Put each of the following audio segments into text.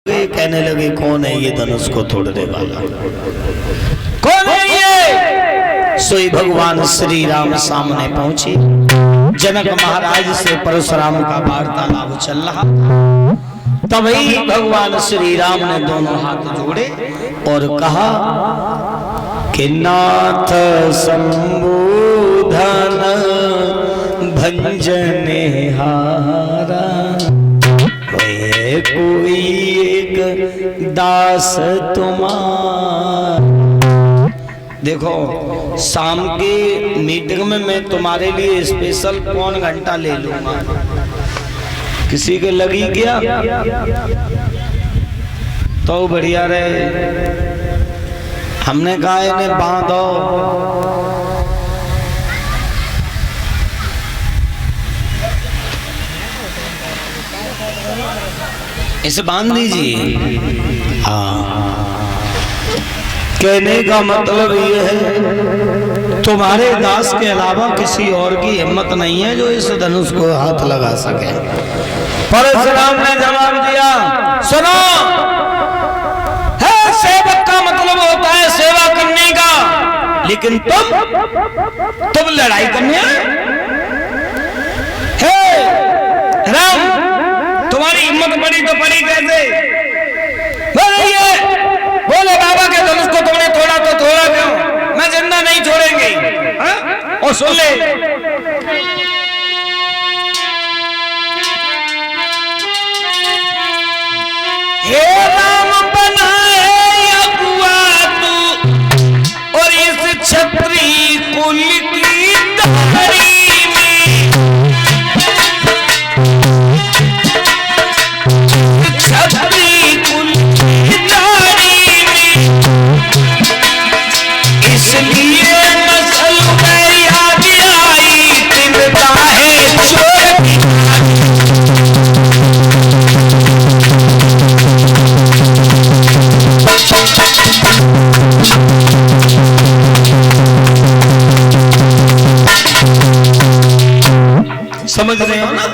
कहने लगे कौन है ये धनुष को तोड़ने वाला, कौन है ये? सोई भगवान श्री राम सामने पहुंचे। जनक महाराज से परशुराम का वार्तालाप चल रहा। तभी भगवान श्री राम ने दोनों हाथ जोड़े और कहा कि नाथ संबोधन भंजने हारा, कोई एक दास तुम्हारा। देखो शाम के मीटिंग में मैं तुम्हारे लिए स्पेशल पौन घंटा ले लूंगा, किसी के लगी क्या तो बढ़िया रहे। हमने कहा इन्हें बांधो, इसे बांध दीजिए। हाँ, कहने का मतलब ये है तुम्हारे दास के अलावा किसी और की हिम्मत नहीं है जो इस धनुष को हाथ लगा सके। परशुराम ने जवाब दिया, सुनो, है सेवक का मतलब होता है सेवा करने का, लेकिन तुम लड़ाई करने है। राम, तुम्हारी हिम्मत पड़ी तो पड़ी कैसे? बोले बाबा के धनुष को तुमने तोड़ा तो तोड़ा क्यों? मैं जिंदा नहीं छोड़ेंगे। और सुन ले, हे राम बनाए अगुआ तू और इस क्षत्रिय कुल की दारी में, क्षत्रिय कुल की दारी में, इसलिए नस्ल में याद आई तिनता है चोरी। समझ रहे हो ना?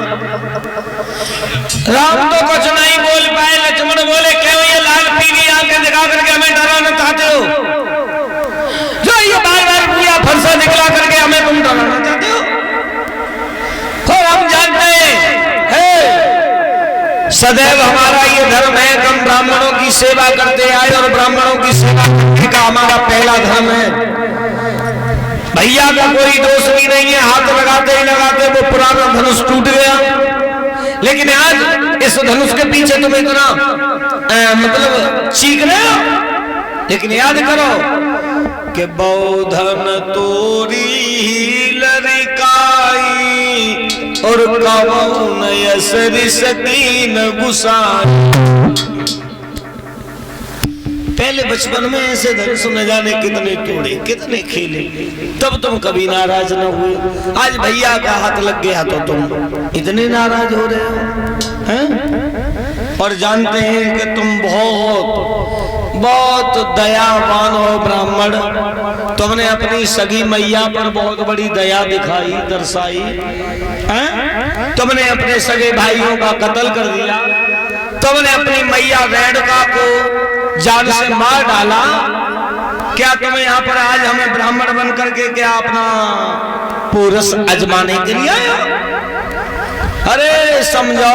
राम तो कुछ नहीं बोल पाए। लक्ष्मण बोले, क्यों ये लाल पीली आंखें दिखा करके हमें डराना चाहते हो? जो ये बार बार पूरा फरसा निकला करके हमें तुम डराना चाहते हो? और हम जानते हैं सदैव हमारा ये धर्म है कि हम ब्राह्मणों की सेवा करते आए और ब्राह्मणों की सेवा करने का हमारा पहला धर्म है। भैया का कोई दोष भी नहीं है, हाथ लगाते ही लगाते वो पुराना धनुष टूट गया। लेकिन आज इस धनुष के पीछे तुम इतना मतलब चीख रहे हो, लेकिन याद करो कि बौधन तोरी लरिकाई और कवौन यसरी सकीन गुसाई। पहले बचपन में ऐसे धनुष न जाने कितने तोड़े, कितने खेले, तब तुम कभी नाराज न हुए। आज भैया का हाथ लग गया तो तुम इतने नाराज हो रहे हो हैं? और जानते हैं कि तुम बहुत बहुत दयावान हो ब्राह्मण। तुमने अपनी सगी मैया पर बहुत बड़ी दया दिखाई, दर्शाई हैं? तुमने अपने सगे भाइयों का कत्ल कर दिया। तुमने अपनी मैया रेणुका को जान से मार डाला। क्या तुम्हें यहाँ पर आज हमें ब्राह्मण बन करके क्या अपना पुरुष अजमाने के लिए आया? अरे समझो,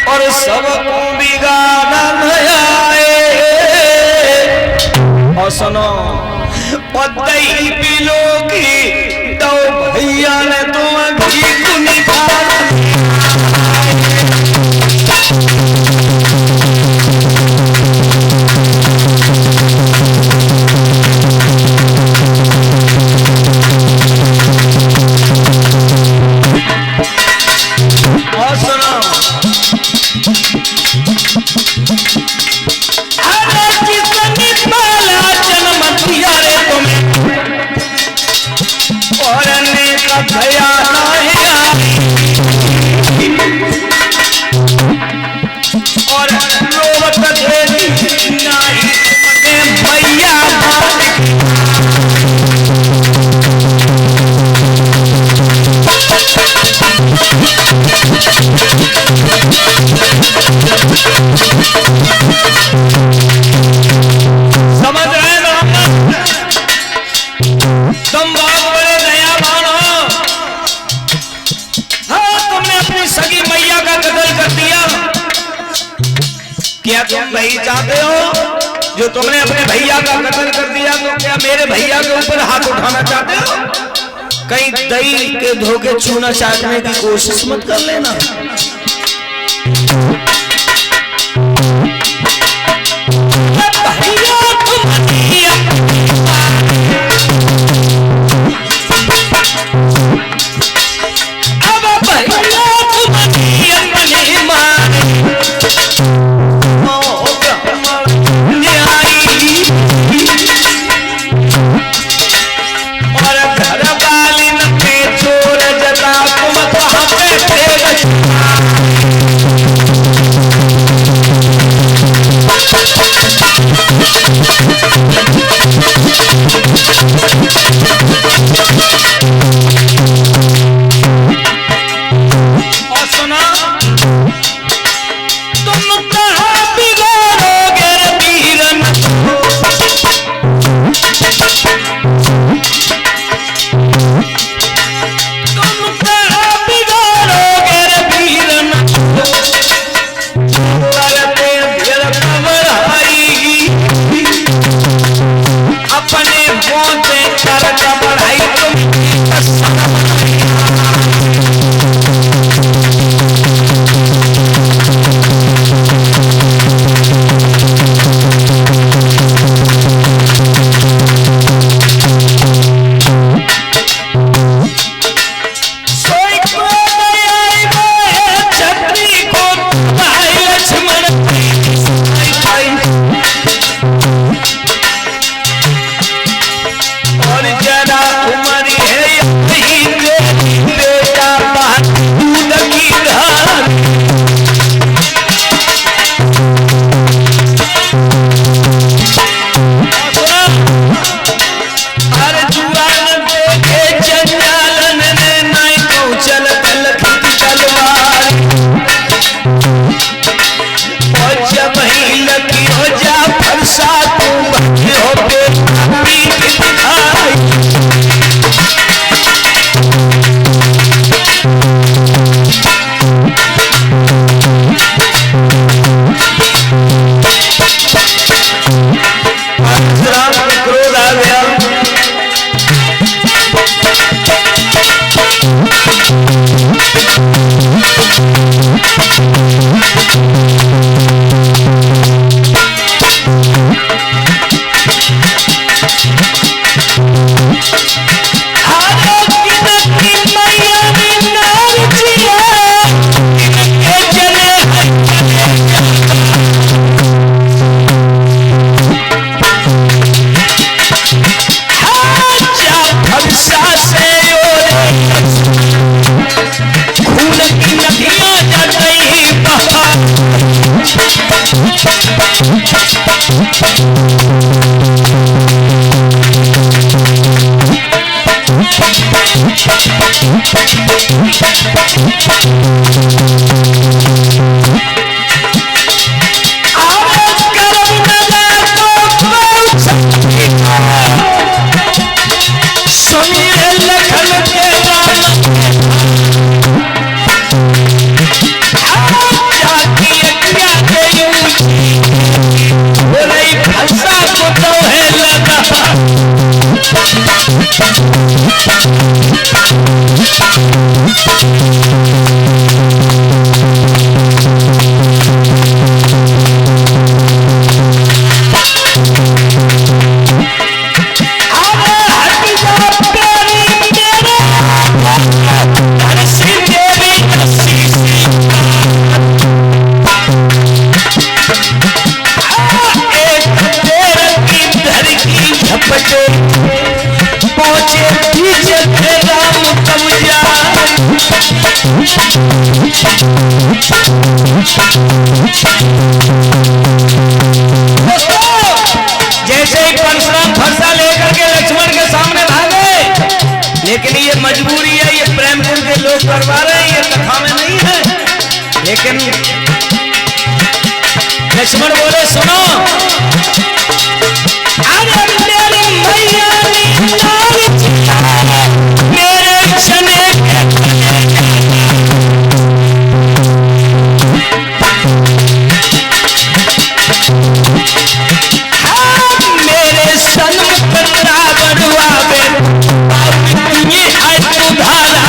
और सबको बिगाड़ा और सुनो, पतई पिलोगी तो भैया ने तो अभी और सुनो, अरे किसने पाला जन्म दिया रे तुम्हें? समझ रहे ना? तुम बहुत बड़े दयावान हो। हाँ, तुमने अपनी सगी मैया का कत्ल कर दिया। क्या तुम नहीं चाहते हो जो तुमने अपने भैया का कत्ल कर दिया, तो क्या मेरे भैया के ऊपर हाथ उठाना चाहते हो? कहीं दही के धोखे छूना चाटने की कोशिश मत कर लेना। जैसे ही परशुराम फरसा लेकर के लक्ष्मण के सामने भागे, लेकिन ये मजबूरी है, ये प्रेमपुर के लोग करवा रहे हैं, ये कथा में नहीं है। लेकिन लक्ष्मण बोले सुनो, अरे मेरी मैया मेरे चने मेरे सन्मुख रावण आवे ये है तुम्हारा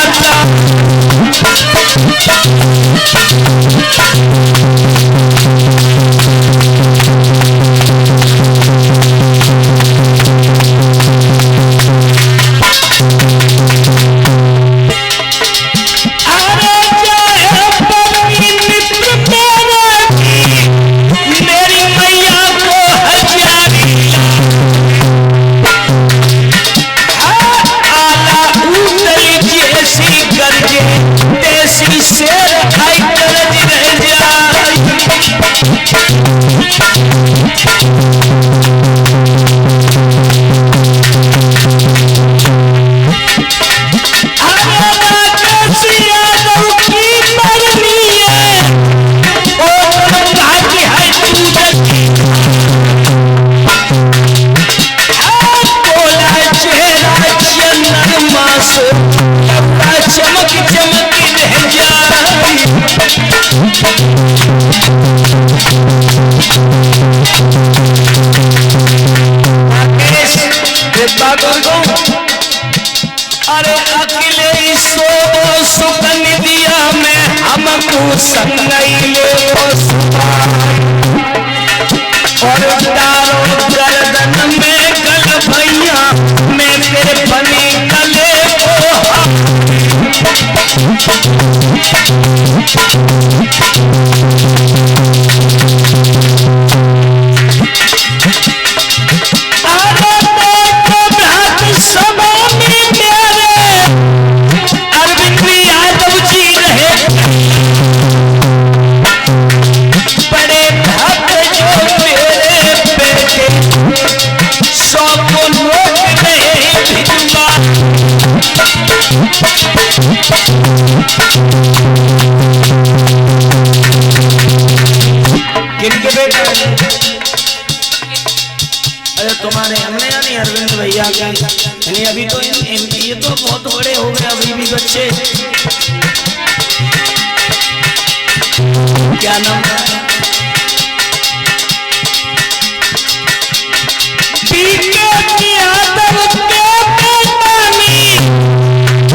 चमक चमक रह जाए। अरे अकेले सो सुकन दिया में हमको संगैले और तारो गर्दन में गल भैया मैं तेरे बने गले किनके बेटा? अरे तुम्हारे हमने यानी अरविंद भैया के यानी अभी तो ये तो बहुत बड़े हो गए, अभी भी बच्चे। क्या नाम है?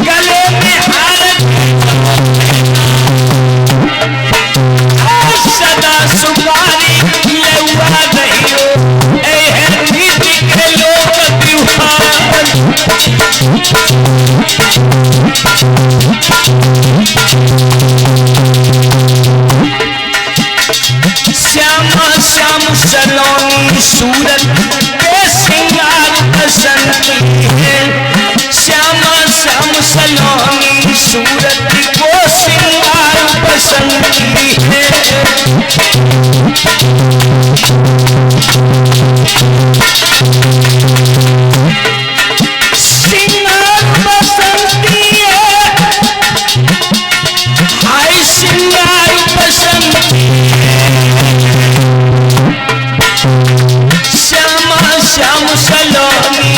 गले में हार सदा सुपारी लेवा दहियो ए है नीति के लोग त्योहार। श्यामा श्याम सलोनी सूरत के सिंगार बसंती है। श्यामा श्याम सलोनी सूरत को सिंगार बसंती है। सिंगार बसंती है, हाय सिंगार बसंती है। श्यामा श्याम सलोनी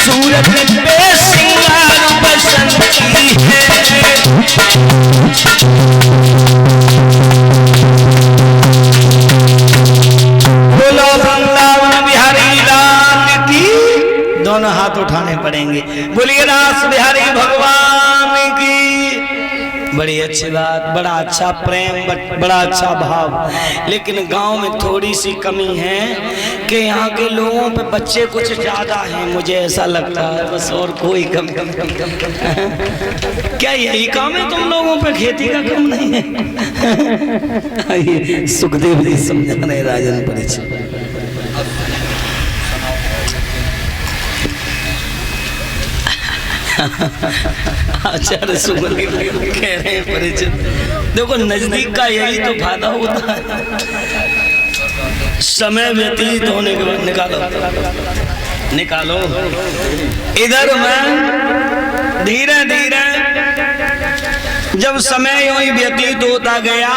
सूरत पे सिंगार बसंती है। बोलो वृंदावन बिहारी लाल की। दोनों हाथ उठाने पड़ेंगे। बोलिए रास बिहारी भगवान की। बड़ी अच्छी बात, बड़ा अच्छा प्रेम, बड़ा अच्छा भाव। लेकिन गांव में थोड़ी सी कमी है कि यहाँ के लोगों पे बच्चे कुछ ज्यादा हैं, मुझे ऐसा लगता है, बस और कोई कम। क्या यही काम है तुम लोगों पे, खेती का काम नहीं है? सुखदेव जी समझा रहे राजन परिचय। आचार्य सुमन कह रहे हैं परिचित। देखो नजदीक का यही तो फायदा होता है, समय व्यतीत होने के बाद निकालो। इधर मैं धीरे धीरे जब समय यूं ही व्यतीत होता गया,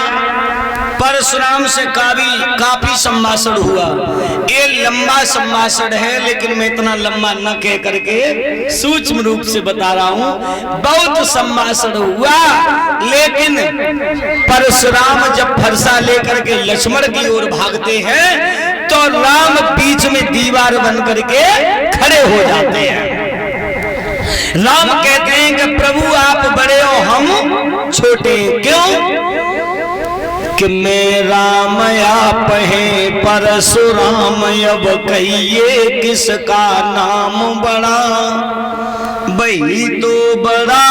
परशुराम से काफी संभाषण हुआ। ये लंबा संभाषण है, लेकिन मैं इतना लंबा न कह करके सूक्ष्म रूप से बता रहा हूं। बहुत संभाषण हुआ, लेकिन परशुराम जब फरसा लेकर के लक्ष्मण की ओर भागते हैं तो राम बीच में दीवार बन करके खड़े हो जाते हैं। राम कहते हैं कि प्रभु आप बड़े हो, हम छोटे। क्यों? कि मैं राम आप हैं परशुराम, अब कहिए किसका नाम बड़ा। भाई तो बड़ा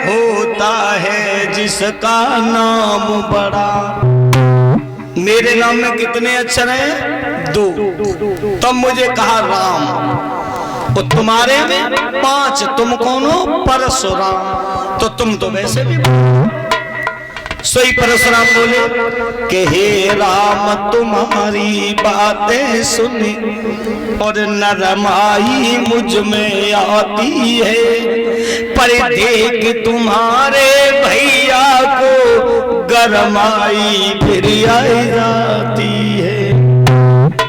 होता है जिसका नाम बड़ा। मेरे नाम में कितने अक्षर हैं? 2। तब मुझे कहा राम, और तुम्हारे में 5। तुम कौन हो? परशुराम। तो तुम तो वैसे भी। सोई परशुराम बोले कि हे राम तुम्हारी बातें सुनी और नरमाई मुझ में आती है, पर देख तुम्हारे भैया को गरमाई फिर आई जाती है।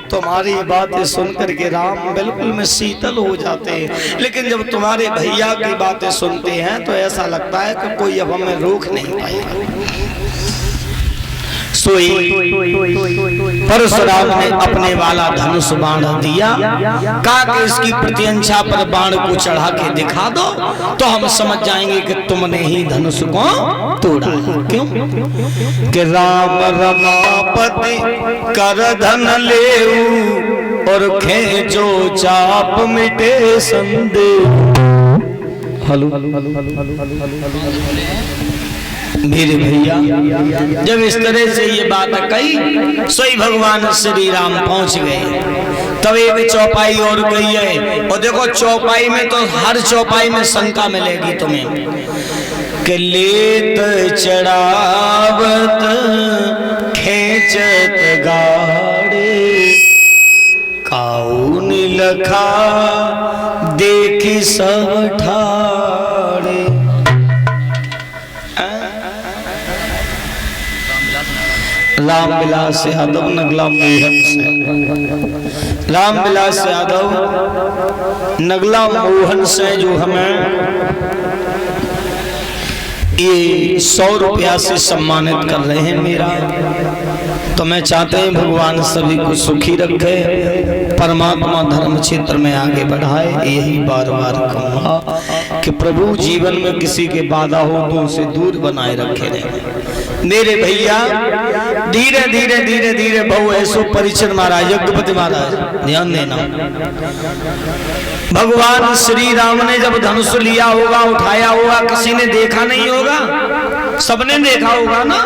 तुम्हारी बातें सुनकर के राम बिल्कुल में शीतल हो जाते हैं, लेकिन जब तुम्हारे भैया की बातें सुनते हैं तो ऐसा लगता है कि कोई अब हमें रोक नहीं पाएगा। सोई परशुराम ने अपने वाला धनुष बाण दिया, कहा कि इसकी प्रत्यंचा पर बाण को चढ़ा के दिखा दो तो हम समझ जाएंगे कि तुमने ही धनुष को तोड़ा। क्यों? कि राम रमापति कर धन लेऊ और खेचो चाप मिटे संदेह। हेलो मेरे भैया, जब इस तरह से ये बात कही, सोई भगवान श्री राम पहुंच गए। तब एक चौपाई और गई है, और देखो चौपाई में तो हर चौपाई में शंका मिलेगी तुम्हें कि लेत चढ़ावत खेचत गाड़े, काउन लखा देखी सब ठाड़े। राम विलास यादव नगला मोहन से, राम विलास यादव नगला मोहन से जो हमें ये 100 रुपया से सम्मानित कर रहे हैं मेरा, तो मैं चाहते हैं भगवान सभी को सुखी रखे, परमात्मा धर्म क्षेत्र में आगे बढ़ाए। यही बार बार कहूँगा कि प्रभु जीवन में किसी के बाधा हो तो उसे दूर बनाए रखे रहे। मेरे भैया धीरे धीरे धीरे धीरे बहु ऐसो परिचर महाराज, यज्ञपति महाराज ध्यान देना, भगवान श्री राम ने जब धनुष लिया होगा, उठाया होगा, किसी ने देखा नहीं होगा, सबने देखा होगा ना।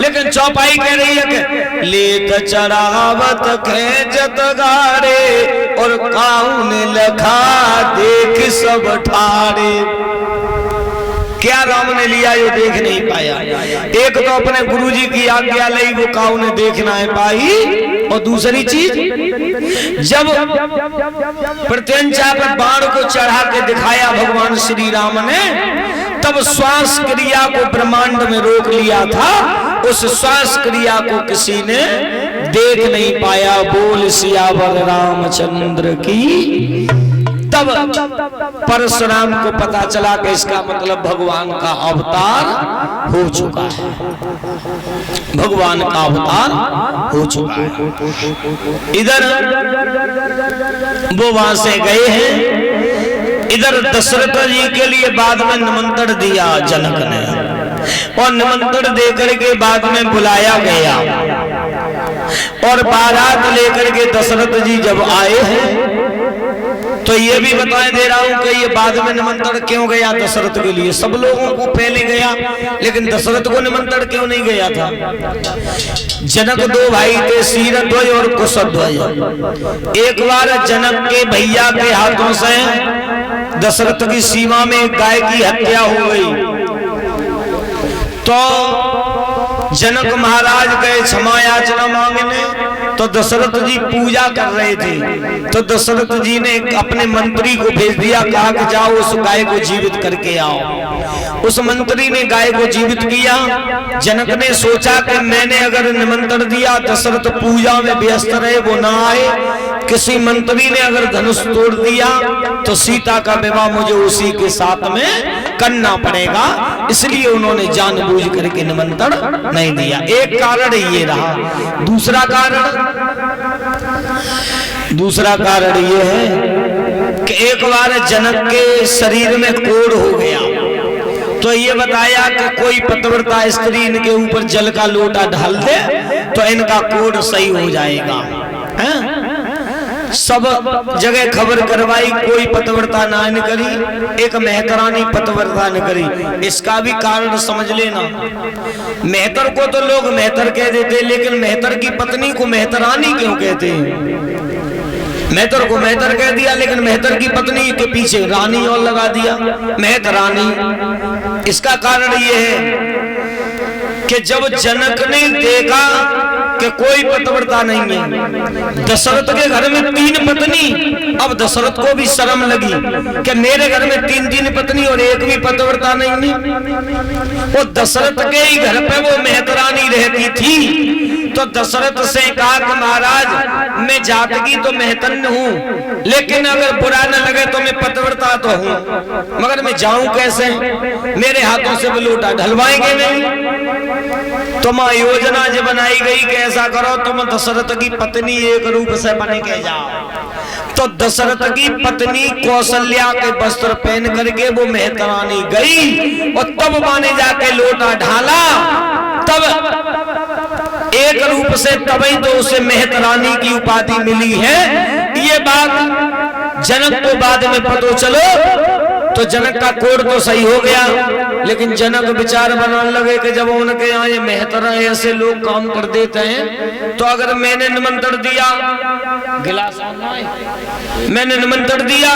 लेकिन चौपाई कह रही है कि लेत चढ़ावत खेचत गाड़े और काउन लखा देख सब ठाड़े। क्या राम ने लिया ये देख नहीं पाया। एक तो अपने गुरुजी की आज्ञा ली, वो काऊ ने देख ना पाई, और दूसरी चीज जब प्रत्यंचा पर बाण को चढ़ा के दिखाया भगवान श्री राम ने, तब श्वास क्रिया को ब्रह्मांड में रोक लिया था, उस श्वास क्रिया को किसी ने देख नहीं पाया। बोल सियावर रामचंद्र की। तब परशुराम को पता चला कि इसका मतलब भगवान का अवतार हो चुका है, भगवान का अवतार हो चुका है। इधर वो वहां से गए हैं, इधर दशरथ जी के लिए बाद में निमंत्रण दिया जनक ने, और निमंत्रण देकर के बाद में बुलाया गया, और बारात लेकर के दशरथ जी जब आए हैं तो ये भी बताए दे रहा हूं कि ये बाद में निमंत्रण क्यों गया दशरथ के लिए। सब लोगों को पहले गया, लेकिन दशरथ को निमंत्रण क्यों नहीं गया था। जनक 2 भाई थे, शीरध्वज और कुशध्वज। एक बार जनक के भैया के हाथों से दशरथ की सीमा में एक गाय की हत्या हो गई, तो जनक महाराज गए क्षमा याचना मांगने, तो दशरथ जी पूजा कर रहे थे। तो दशरथ जी ने अपने मंत्री को भेज दिया, कहा कि जाओ उस गाय को जीवित करके आओ। उस मंत्री ने गाय को जीवित किया। जनक ने सोचा कि मैंने अगर निमंत्रण दिया, दशरथ पूजा में व्यस्त रहे, वो ना आए। किसी मंत्री ने अगर धनुष तोड़ दिया तो सीता का विवाह मुझे उसी के साथ में करना पड़ेगा, इसलिए उन्होंने जानबूझ करके निमंत्रण नहीं दिया। एक कारण ये रहा। दूसरा कारण ये है कि एक बार जनक के शरीर में कोढ़ हो गया, तो ये बताया कि कोई पतिव्रता स्त्री इनके ऊपर जल का लोटा ढाल दे तो इनका कोढ़ सही हो जाएगा। है? सब जगह खबर करवाई, कोई पतिव्रता ना करी, एक मेहतरानी पतिव्रता न करी। इसका भी कारण समझ लेना। मेहतर को तो लोग मेहतर कह देते, लेकिन मेहतर की पत्नी को मेहतरानी क्यों कहते हैं? मेहतर को मेहतर कह दिया, लेकिन मेहतर की पत्नी के पीछे रानी और लगा दिया, मेहतरानी। इसका कारण यह है कि जब जनक ने देखा कि कोई पतिव्रता नहीं है, दशरथ के घर में 3 पत्नी, अब दशरथ को भी शर्म लगी कि मेरे घर में 3 पत्नी और एक भी पतिव्रता नहीं है। वो दशरथ के ही घर पे वो मेहतरानी रहती थी। तो दशरथ से कहा कि महाराज मैं जात की तो मेहतन हूँ, लेकिन अगर बुरा न लगे तो मैं पतिव्रता तो हूँ, मगर मैं जाऊं कैसे? मेरे हाथों से वो लोटा ढलवाएंगे नहीं। तो मां योजना जो बनाई गई कि ऐसा करो तुम दशरथ की पत्नी एक रूप से बन के जाओ। तो दशरथ की पत्नी कौशल्या के वस्त्र पहन करके वो मेहतरानी गई और तब माने जाके लोटा ढाला, तब एक रूप से तभी तो उसे मेहतरानी की उपाधि मिली है। ये बात जनक को बाद में पता चलो तो जनक का कोढ़ तो सही हो गया, लेकिन जनक विचार बनाने लगे कि जब उनके यहाँ ये मेहतर ऐसे लोग काम कर देते हैं, तो अगर मैंने निमंत्रण दिया, गिलास मैंने निमंत्रण दिया,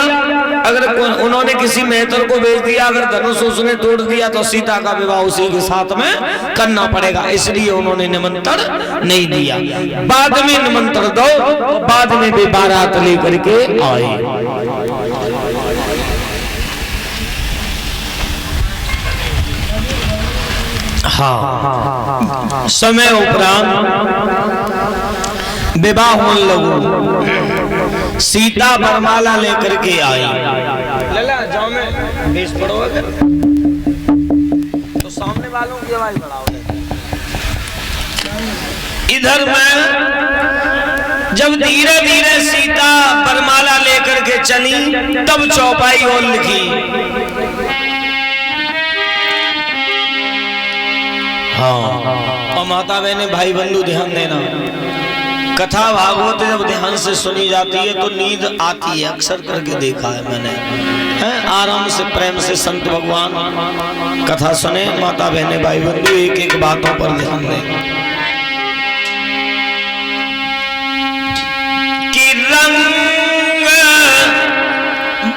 अगर उन्होंने किसी मेहतर को भेज दिया, अगर धनुष उसने तोड़ दिया तो सीता का विवाह उसी के साथ में करना पड़ेगा, इसलिए उन्होंने निमंत्रण नहीं दिया। बाद में निमंत्रण दो, बाद में भी बारात लेकर के आए। हाँ, समय उपरांत विवाह होने लगो, सीता वरमाला लेकर के आई। लला जाओ में भेज पड़ो, अगर तो सामने वालों की आवाज बढ़ाओ। इधर मैं जब धीरे धीरे सीता वरमाला लेकर के चली, तब चौपाई और लिखी। हाँ, और माता बहने भाई बंधु ध्यान देना, कथा भागवत जब ध्यान से सुनी जाती है तो नींद आती है, अक्सर करके देखा है मैंने। आराम से प्रेम से संत भगवान कथा सुने, माता बहने भाई बंधु एक एक बातों पर ध्यान दें। कि रंग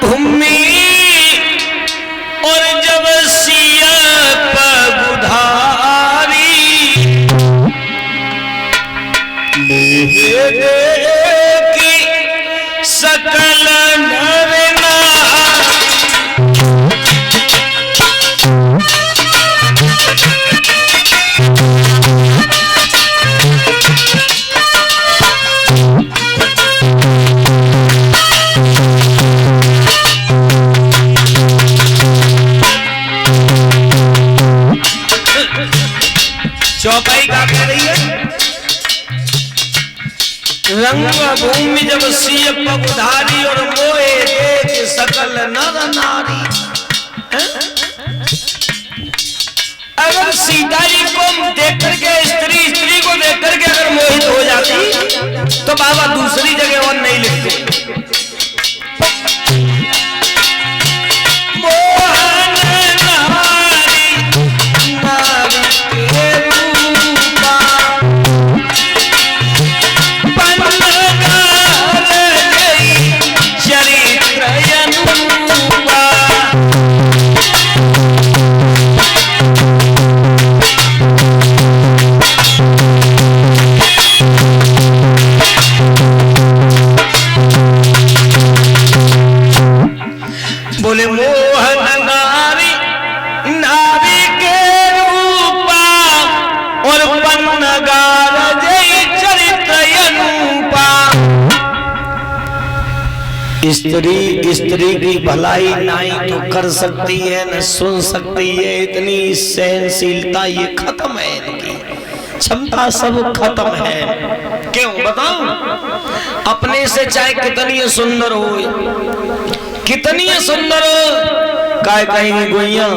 भूमि और जब सिया की सकल नर चौपाई का कह रही है। रंग भूमि जब सिय पगधारी और मोए देख सकल नर नारी। अगर सीता जी को देख करके स्त्री को देख करके अगर मोहित हो जाती तो बाबा दूसरी जगह और नहीं लिखते। स्त्री की भलाई नाई तो कर सकती है न सुन सकती है, इतनी सहनशीलता ये खत्म है, इनकी क्षमता सब खत्म है। क्यों बताऊं? अपने से चाहे कितनी सुंदर हो, कितनी सुंदर हो, काय कहेंगे गोइया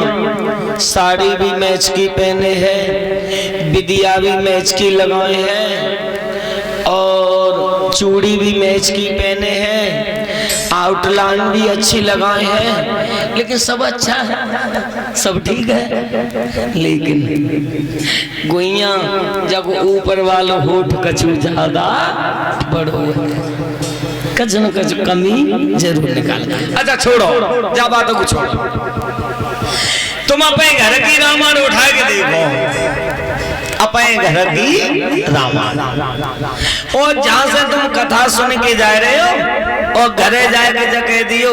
साड़ी भी मैच की पहने हैं, बिदिया भी मैच की लगाए हैं, और चूड़ी भी मैच की पहने हैं, आउटलाइन भी अच्छी लगाए हैं, लेकिन सब अच्छा है, सब ठीक है, लेकिन गोइया जब ऊपर वाले होठ कछु ज्यादा बड़ो कच न कच कमी जरूर निकाल। अच्छा छोड़ो, जा बातों को छोड़ो, तुम अपने घर की रामायण उठा के देखो, अपने घर की रामायण, और जहां से तुम कथा सुन के जा रहे हो और घरे जाके कह दियो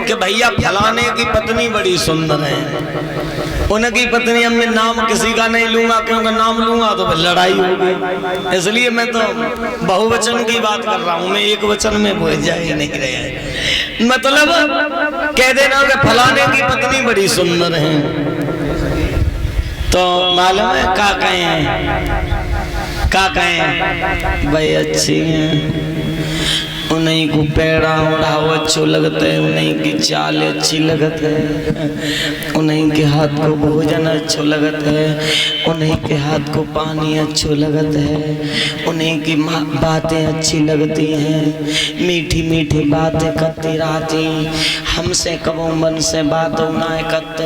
कि भैया फलाने की पत्नी बड़ी सुंदर है, उनकी पत्नी, अब मैं नाम किसी का नहीं लूंगा क्योंकि नाम लूंगा तो लड़ाई होगी, इसलिए मैं तो बहुवचन की बात कर रहा हूं, मैं एक वचन में बोल जाए नहीं रहे। मतलब कह देना कि फलाने की पत्नी बड़ी सुंदर है, तो मालूम है क्या कहें भाई अच्छी है, उन्हीं को पैड़ा उड़ाओ अच्छो लगता है, उन्हीं की चाल अच्छी लगत है, उन्हीं के हाथ को भोजन अच्छो लगत है, उन्हीं के हाथ को पानी अच्छो लगत है, उन्हीं की बातें अच्छी लगती हैं, मीठी मीठी बातें करती रहती, हमसे कबो मन से बात ना करते,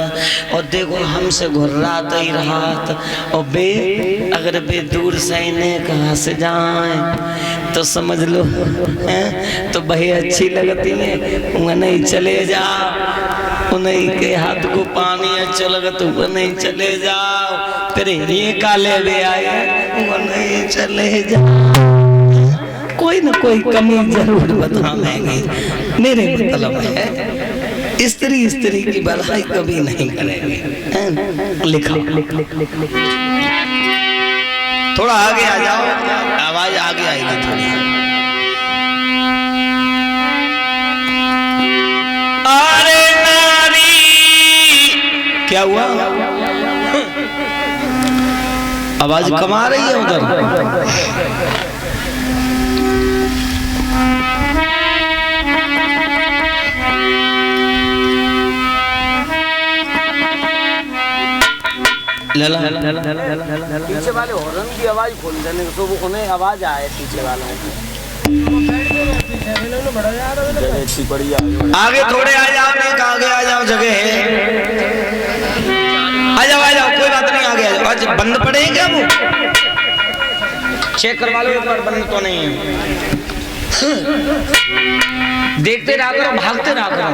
और देखो हमसे घुर्राते ही रहत, और बे अगर बे दूर से इन्हें कहाँ से जाए तो समझ लो तो भाई अच्छी लगती है, उन्हें चले जाओ, उन्हीं के हाथ को पानी अच्छा लगा तो उन्हें चले जाओ, फिर ये काले भी आए उन्हें चले जाओ, कोई न कोई कमी जरूर बताएंगे। मेरे मतलब है स्त्री की भलाई कभी नहीं करेंगे। लिखा थोड़ा आगे आ जाओ, आवाज आगे आएगी थोड़ी। अरे नारी क्या हुआ, आवाज कम आ रही है उधर। पीछे वाले हॉर्न की आवाज खोल देने तो वो उन्हें आवाज आए पीछे वालों को। आगे थोड़े आ जाओ, नहीं आगे आ जाओ, जगह है, आ जाओ कोई बात नहीं, आगे आ जाओ। आज बंद पड़े हैं क्या वो? चेक करवा लो एक बार, बंद तो नहीं है। देखते रहा करो, भागते रहा करो।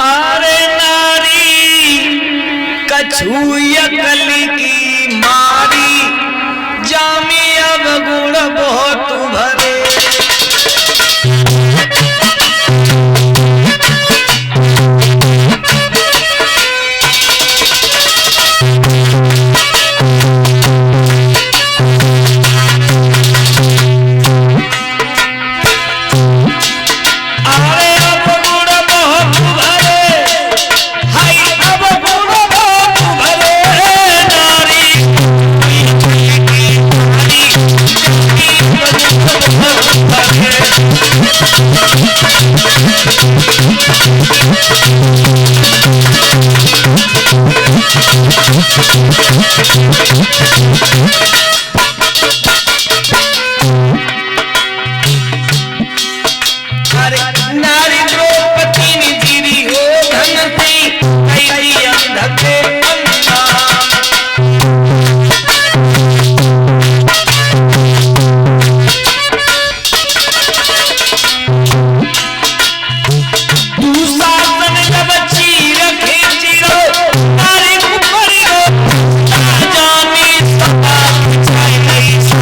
अरे कछुया कली की मारी जामी अब गुण बहुत भरे,